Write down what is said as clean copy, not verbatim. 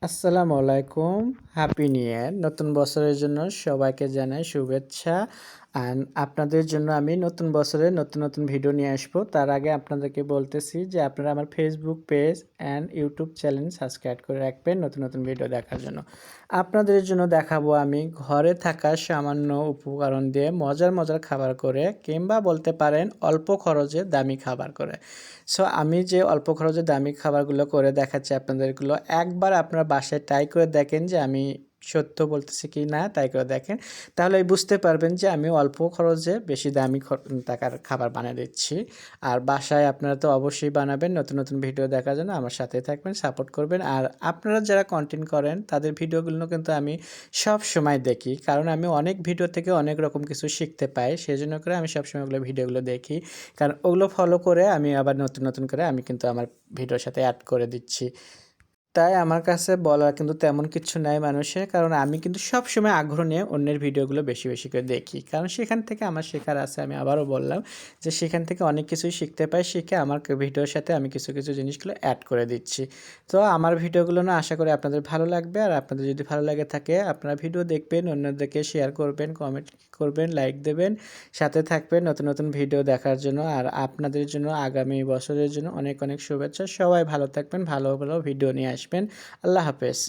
আসসালামু আলাইকুম। Happy new year. নতুন বছরের জন্য সবাইকে জানাই শুভেচ্ছা। অ্যান্ড আপনাদের জন্য আমি নতুন বছরে নতুন ভিডিও নিয়ে আসবো। তার আগে আপনাদেরকে বলতেছি যে আপনারা আমার Facebook page and YouTube channel subscribe করে রাখবেন নতুন ভিডিও দেখার জন্য। আপনাদের জন্য দেখাবো আমি ঘরে থাকা সামান্য উপকরণ দিয়ে মজার খাবার করে কিংবা বলতে পারেন অল্প খরচে দামি খাবার করে। সো আমি যে অল্প খরচে দামি খাবারগুলো করে দেখাচ্ছি আপনাদেরগুলো একবার আপনারা বাসায় ট্রাই করে দেখেন যে আমি সত্য বলতেছি কি না ট্রাই করে দেখেন। তাহলে বুঝতে পারবেন যে আমি অল্প খরচে বেশি দামি টাকার খাবার বানিয়ে দিচ্ছি। আর বাসায় আপনারা তো অবশ্যই বানাবেন। নতুন ভিডিও দেখার জন্য আমার সাথেই থাকবেন, সাপোর্ট করবেন। আর আপনারা যারা কন্টেন্ট করেন তাদের ভিডিওগুলো কিন্তু আমি সব সময় দেখি। কারণ আমি অনেক ভিডিও থেকে অনেক রকম কিছু শিখতে পাই। সেজন্য করে আমি সবসময় ওগুলো ভিডিওগুলো দেখি। কারণ ওগুলো ফলো করে আমি আবার নতুন করে আমি কিন্তু আমার ভিডিওর সাথে অ্যাড করে দিচ্ছি। তাই আমার কাছে বলার কিন্তু তেমন কিছু নাই মানুষের। কারণ আমি কিন্তু সবসময় আগ্রহ নিয়ে অন্যের ভিডিওগুলো বেশি করে দেখি। কারণ সেখান থেকে আমার শেখার আছে। আমি আবারও বললাম যে সেখান থেকে অনেক কিছুই শিখতে পাই। শিখে আমার ভিডিওর সাথে আমি কিছু জিনিসগুলো অ্যাড করে দিচ্ছি। তো আমার ভিডিওগুলো না আশা করি আপনাদের ভালো লাগবে। আর আপনাদের যদি ভালো লাগে থাকে আপনারা ভিডিও দেখবেন, অন্যদেরকে শেয়ার করবেন, কমেন্ট করবেন, লাইক দেবেন। সাথে থাকবেন নতুন ভিডিও দেখার জন্য। আর আপনাদের জন্য আগামী বছরের জন্য অনেক শুভেচ্ছা। সবাই ভালো থাকবেন, ভালো ভিডিও নিয়ে আসবেন। আল্লাহ হাফেজ।